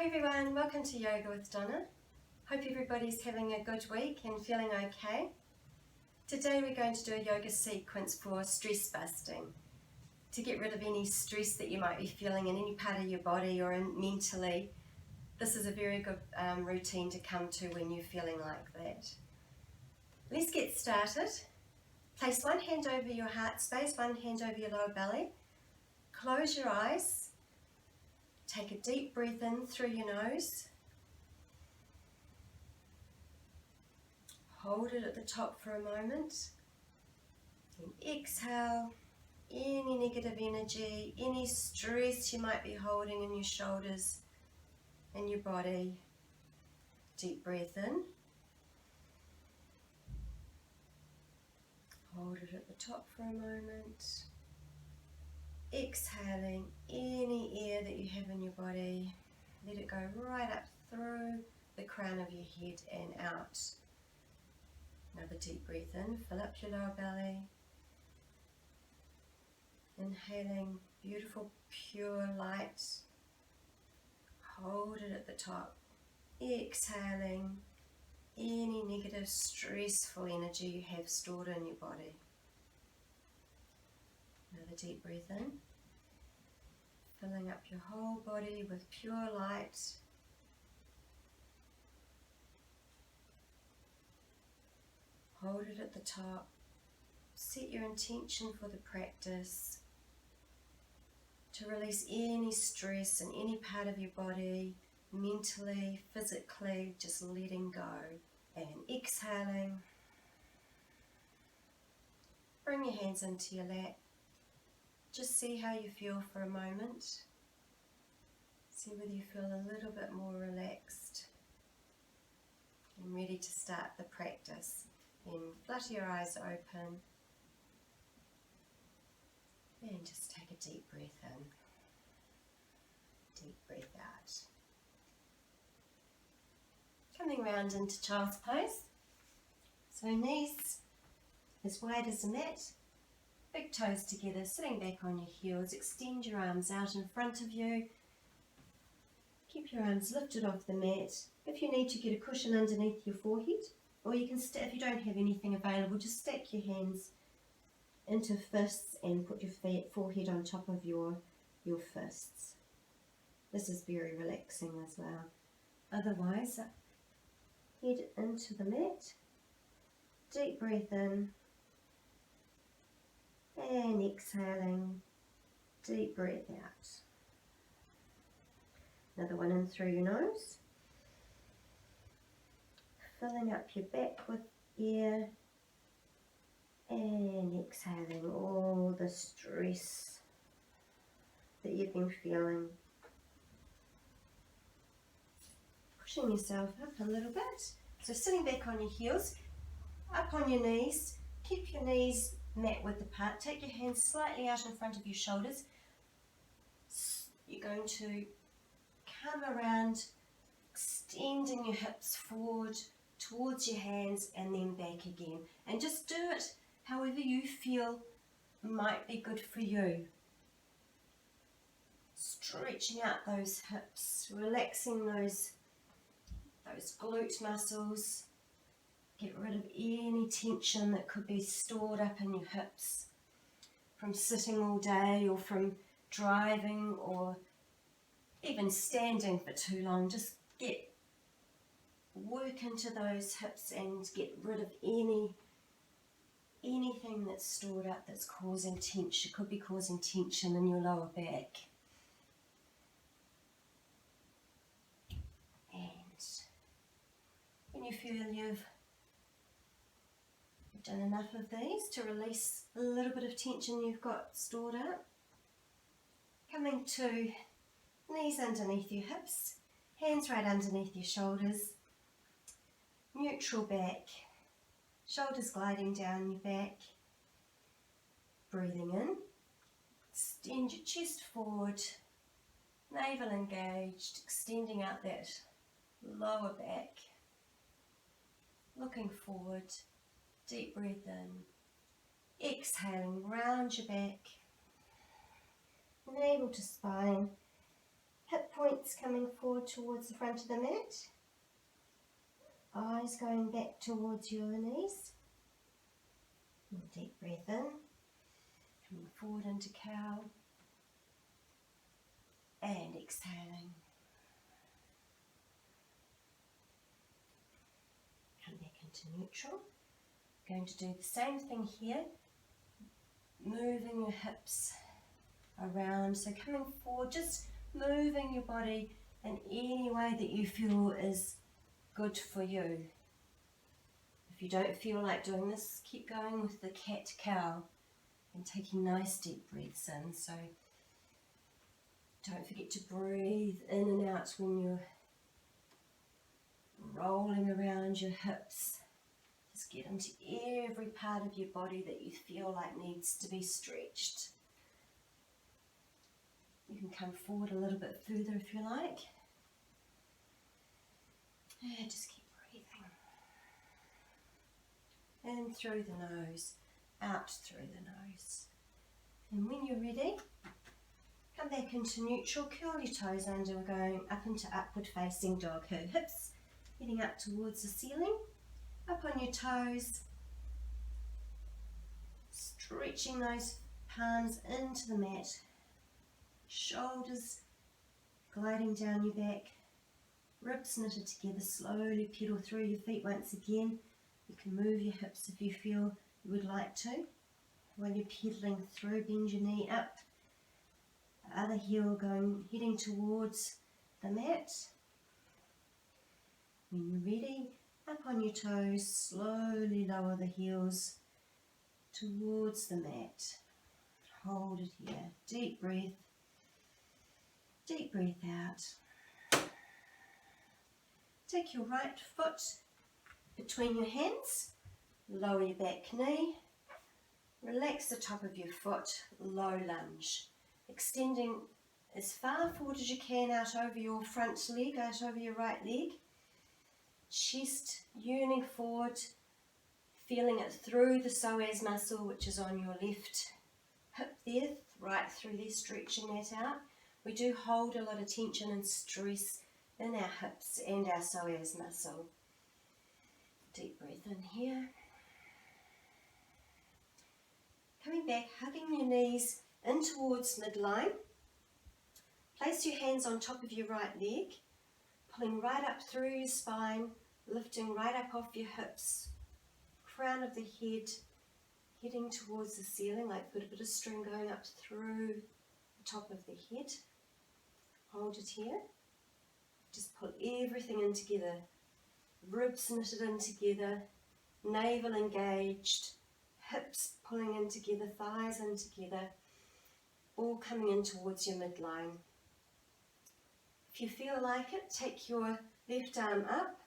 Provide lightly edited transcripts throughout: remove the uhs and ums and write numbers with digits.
everyone, welcome to Yoga with Donna. Hope everybody's having a good week and feeling okay. Today we're going to do a yoga sequence for stress busting, to get rid of any stress that you might be feeling in any part of your body or mentally. This is a very good routine to come to when you're feeling like that. Let's get started. Place one hand over your heart space, one hand over your lower belly. Close your eyes. Take a deep breath in through your nose. Hold it at the top for a moment. And exhale any negative energy, any stress you might be holding in your shoulders and your body. Deep breath in. Hold it at the top for a moment. Exhaling any air that you have in your body. Let it go right up through the crown of your head and out. Another deep breath in. Fill up your lower belly. Inhaling beautiful pure light. Hold it at the top. Exhaling any negative stressful energy you have stored in your body. Another deep breath in, filling up your whole body with pure light. Hold it at the top. Set your intention for the practice to release any stress in any part of your body, mentally, physically, just letting go and exhaling. Bring your hands into your lap. Just see how you feel for a moment. See whether you feel a little bit more relaxed and ready to start the practice. Then flutter your eyes open and just take a deep breath in, deep breath out. Coming round into child's pose. So knees as wide as a mat. Big toes together, sitting back on your heels. Extend your arms out in front of you. Keep your arms lifted off the mat. If you need to, get a cushion underneath your forehead, or you can, if you don't have anything available, just stack your hands into fists and put your forehead on top of your fists. This is very relaxing as well. Otherwise, head into the mat. Deep breath in. And exhaling, deep breath out. Another one in through your nose. Filling up your back with air. And exhaling all the stress that you've been feeling. Pushing yourself up a little bit. So sitting back on your heels, up on your knees. Keep your knees mat width apart. Take your hands slightly out in front of your shoulders. You're going to come around, extending your hips forward towards your hands and then back again. And just do it however you feel might be good for you. Stretching out those hips, relaxing those glute muscles. Get rid of any tension that could be stored up in your hips from sitting all day or from driving or even standing for too long. Just work into those hips and get rid of anything that's stored up that's causing tension. Could be causing tension in your lower back. And when you feel you've done enough of these to release a little bit of tension you've got stored up. Coming to knees underneath your hips, hands right underneath your shoulders, neutral back, shoulders gliding down your back. Breathing in, extend your chest forward, navel engaged, extending out that lower back, looking forward. Deep breath in, exhaling, round your back, navel to spine, Hip points coming forward towards the front of the mat. Eyes going back towards your knees. And deep breath in. Coming forward into cow. And exhaling. Come back into neutral. Going to do the same thing here. Moving your hips around. So coming forward, just moving your body in any way that you feel is good for you. If you don't feel like doing this, keep going with the cat-cow and taking nice deep breaths in. So don't forget to breathe in and out when you're rolling around your hips. Just get into every part of your body that you feel like needs to be stretched. You can come forward a little bit further if you like. And just keep breathing. In through the nose, out through the nose. And when you're ready, come back into neutral, curl your toes under, we're going up into upward facing dog. Her hips heading up towards the ceiling, up on your toes, stretching those palms into the mat, shoulders gliding down your back, ribs knitted together, slowly pedal through your feet once again. You can move your hips if you feel you would like to. While you're pedaling through, bend your knee up, the other heel heading towards the mat. When you're ready, up on your toes, slowly lower the heels towards the mat. Hold it here. Deep breath out. Take your right foot between your hands, lower your back knee, relax the top of your foot, low lunge, extending as far forward as you can out over your front leg, out over your right leg, chest yearning forward, feeling it through the psoas muscle which is on your left hip there, right through there, stretching that out. We do hold a lot of tension and stress in our hips and our psoas muscle. Deep breath in here. Coming back, hugging your knees in towards midline. Place your hands on top of your right leg, pulling right up through your spine, lifting right up off your hips, crown of the head heading towards the ceiling, like put a bit of string going up through the top of the head. Hold it here. Just pull everything in together. Ribs knitted in together, navel engaged, hips pulling in together, thighs in together, all coming in towards your midline. If you feel like it, take your left arm up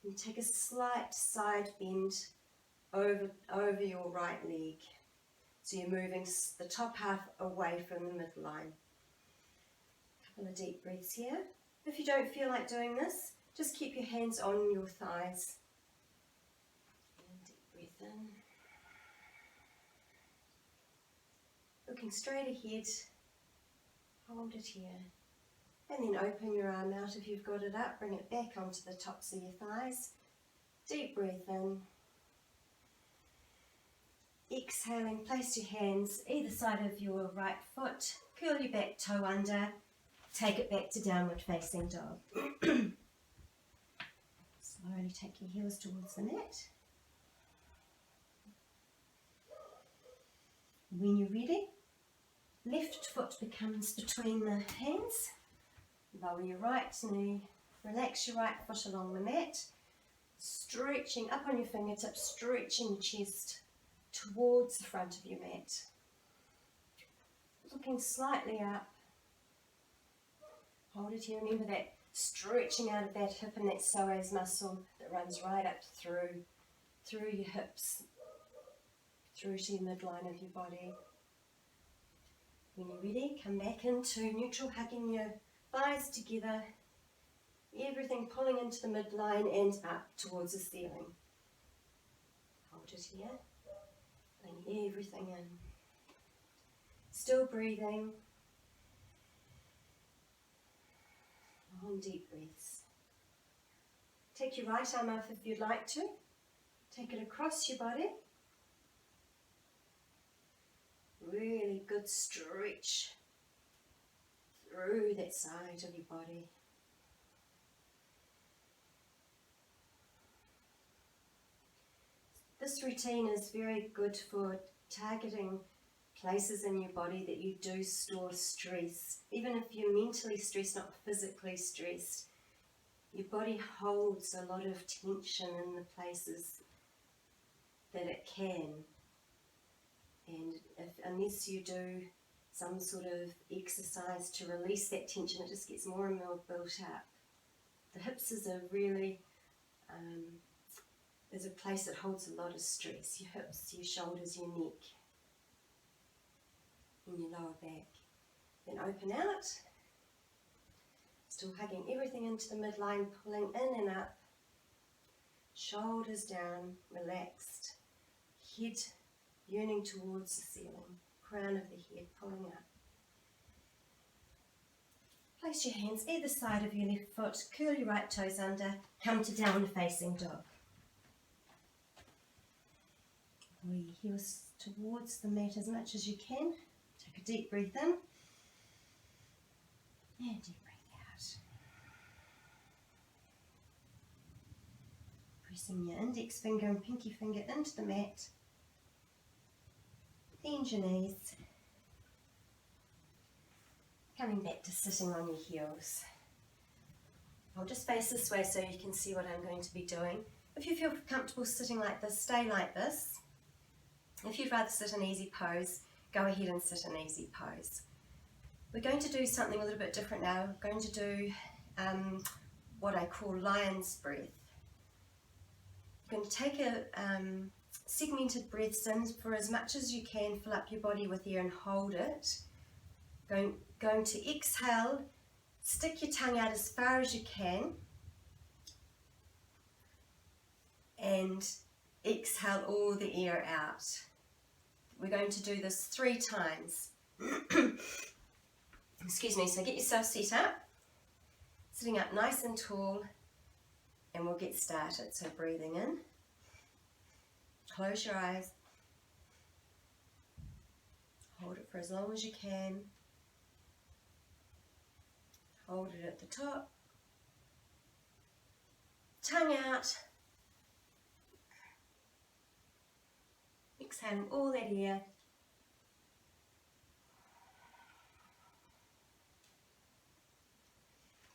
and take a slight side bend over your right leg. So you're moving the top half away from the midline. A couple of deep breaths here. If you don't feel like doing this, just keep your hands on your thighs. And deep breath in. Looking straight ahead. Hold it here. And then open your arm out if you've got it up. Bring it back onto the tops of your thighs. Deep breath in. Exhaling, place your hands either side of your right foot. Curl your back toe under. Take it back to downward facing dog. Slowly take your heels towards the mat. When you're ready, left foot becomes between the hands. Lower your right knee, relax your right foot along the mat, stretching up on your fingertips, stretching your chest towards the front of your mat. Looking slightly up. Hold it here, remember that stretching out of that hip and that psoas muscle that runs right up through your hips, through to your midline of your body. When you're ready, come back into neutral, hugging your thighs together, everything pulling into the midline and up towards the ceiling. Hold it here, bring everything in. Still breathing. long deep breaths. Take your right arm up if you'd like to. Take it across your body. Really good stretch through that side of your body. This routine is very good for targeting places in your body that you do store stress. Even if you're mentally stressed, not physically stressed, your body holds a lot of tension in the places that it can. And unless you do some sort of exercise to release that tension, it just gets more and more built up. The hips is a really is a place that holds a lot of stress. Your hips, your shoulders, your neck, and your lower back. Then open out, still hugging everything into the midline, pulling in and up, shoulders down, relaxed, head yearning towards the ceiling, crown of the head pulling up. Place your hands either side of your left foot, curl your right toes under, come to down facing dog. Pull your heels towards the mat as much as you can. Take a deep breath in and deep breath out. Pressing your index finger and pinky finger into the mat. Bend your knees. Coming back to sitting on your heels. I'll just face this way so you can see what I'm going to be doing. If you feel comfortable sitting like this, stay like this. If you'd rather sit in easy pose, go ahead and sit in easy pose. We're going to do something a little bit different now. We're going to do what I call lion's breath. You're going to take a segmented breaths in for as much as you can, fill up your body with air and hold it. Going to exhale, stick your tongue out as far as you can, and exhale all the air out. We're going to do this 3 times. Excuse me, so get yourself set up, sitting up nice and tall, and we'll get started. So breathing in, close your eyes, hold it for as long as you can, hold it at the top, tongue out, exhaling all that air,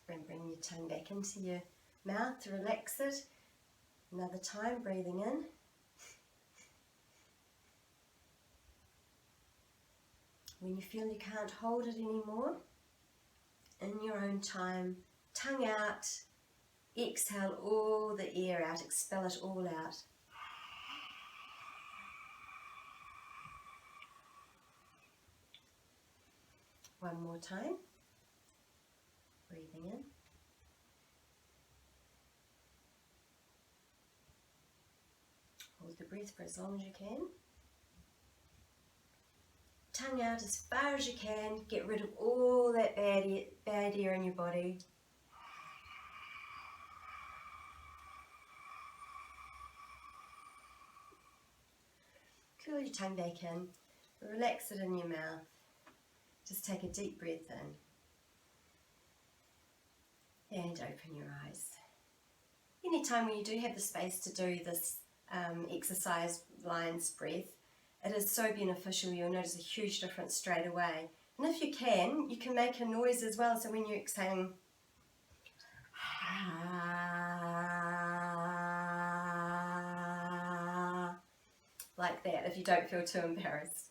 and bring your tongue back into your mouth to relax it. Another time, breathing in, when you feel you can't hold it anymore, in your own time, tongue out, exhale all the air out, expel it all out. One more time, breathing in, hold the breath for as long as you can, tongue out as far as you can, get rid of all that bad air in your body. Curl your tongue back in, relax it in your mouth. Just take a deep breath in and open your eyes. Anytime when you do have the space to do this exercise, lion's breath, it is so beneficial. You'll notice a huge difference straight away. And if you can make a noise as well. So when you're exhaling, like that, if you don't feel too embarrassed.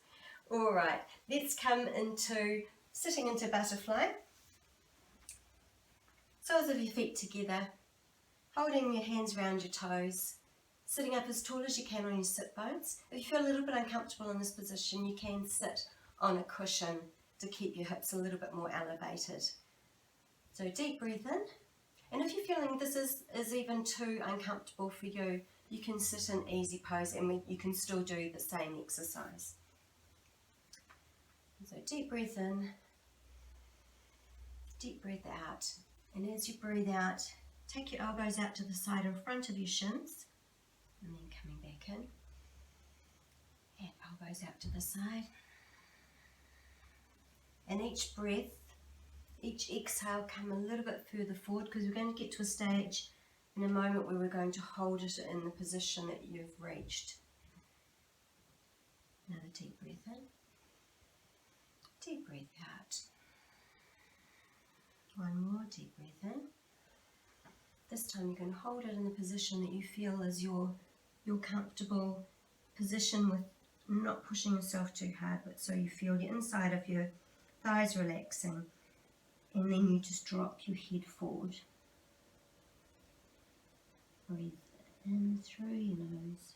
Alright, let's come into sitting into butterfly. Soles of your feet together, holding your hands around your toes, sitting up as tall as you can on your sit bones. If you feel a little bit uncomfortable in this position, you can sit on a cushion to keep your hips a little bit more elevated. So deep breath in, and if you're feeling this is even too uncomfortable for you, you can sit in easy pose and you can still do the same exercise. So deep breath in, deep breath out. And as you breathe out, take your elbows out to the side in front of your shins, and then coming back in. And elbows out to the side. And each breath, each exhale, come a little bit further forward, because we're going to get to a stage in a moment where we're going to hold it in the position that you've reached. Another deep breath in. Deep breath out. One more deep breath in. This time you're going to hold it in the position that you feel is your comfortable position, with not pushing yourself too hard, but so you feel the inside of your thighs relaxing, and then you just drop your head forward. Breathe in through your nose.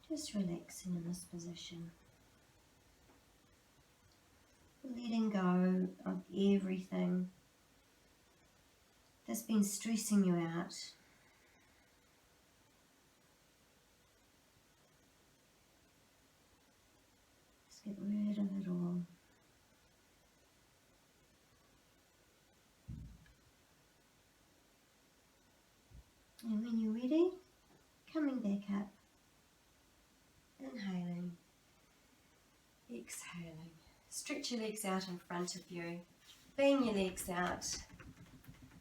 Just relaxing in this position. Letting go of everything that's been stressing you out. Just get rid of it all. And when you're ready, coming back up, inhaling, exhaling. Stretch your legs out in front of you, bang your legs out,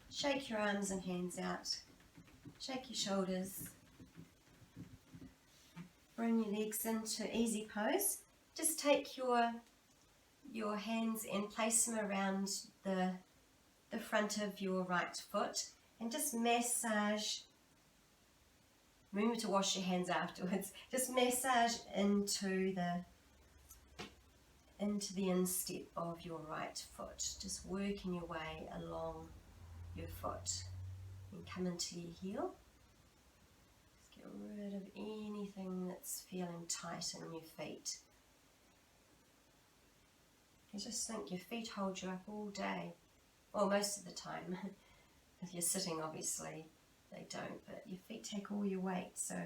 shake your arms and hands out, shake your shoulders, bring your legs into easy pose. Just take your hands and place them around the front of your right foot, and just massage. Remember to wash your hands afterwards. Just massage into the instep of your right foot. Just working your way along your foot. And come into your heel. Just get rid of anything that's feeling tight in your feet. You just think your feet hold you up all day. Well, most of the time. If you're sitting, obviously they don't, but your feet take all your weight, so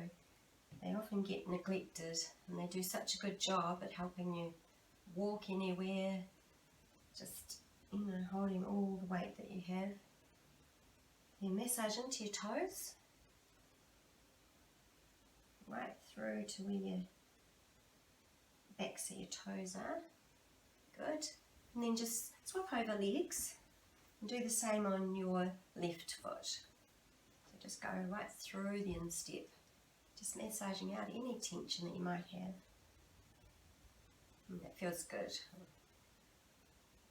they often get neglected, and they do such a good job at helping you walk anywhere, just, holding all the weight that you have. Then massage into your toes, right through to where your backs of your toes are. Good. And then just swap over legs and do the same on your left foot. So just go right through the instep, just massaging out any tension that you might have. And that feels good.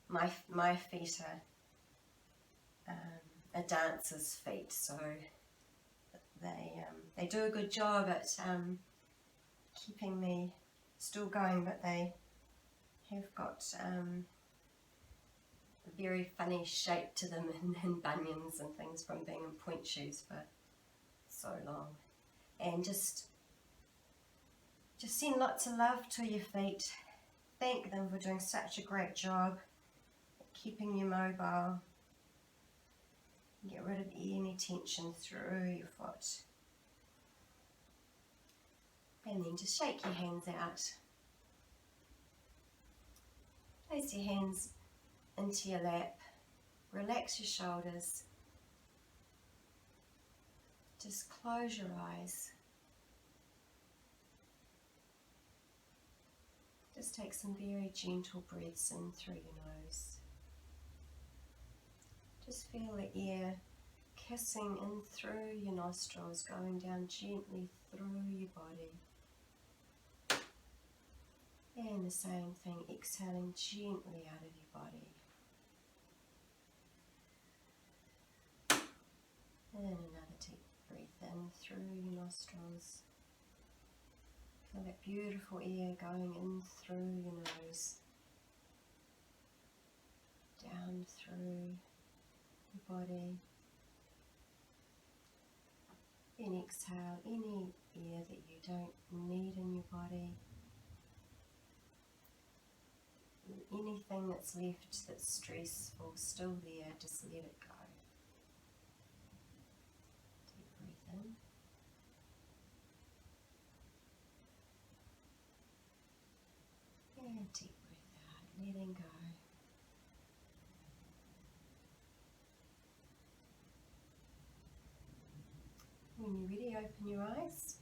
My feet are a dancer's feet, so they do a good job at keeping me still going, but they have got a very funny shape to them, and bunions and things from being in point shoes for so long. And just send lots of love to your feet. Thank them for doing such a great job at keeping you mobile. Get rid of any tension through your foot. And then just shake your hands out. Place your hands into your lap. Relax your shoulders. Just close your eyes. Just take some very gentle breaths in through your nose. Just feel the air kissing in through your nostrils, going down gently through your body. And the same thing, exhaling gently out of your body. And another deep breath in through your nostrils. Feel that beautiful air going in through your nose, down through your body. Then exhale any air that you don't need in your body. Anything that's left that's stressful, still there, just let it go. Deep breath in. And deep breath out, letting go. when you're ready, open your eyes.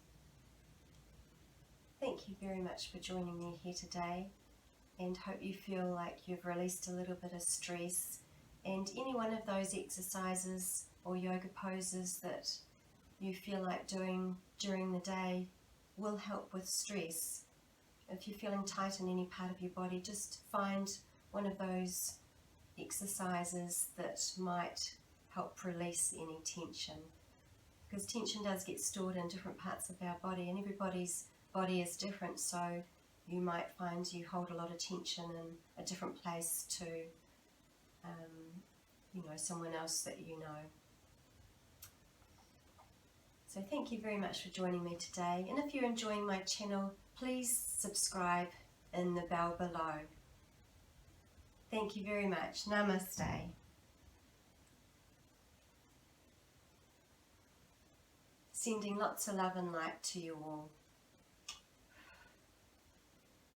Thank you very much for joining me here today, and hope you feel like you've released a little bit of stress. And any one of those exercises or yoga poses that you feel like doing during the day will help with stress. If you're feeling tight in any part of your body, just find one of those exercises that might help release any tension, because tension does get stored in different parts of our body, and everybody's body is different, so you might find you hold a lot of tension in a different place to someone else that you know. So thank you very much for joining me today, and if you're enjoying my channel, please subscribe in the bell below. Thank you very much. Namaste. Sending lots of love and light to you all.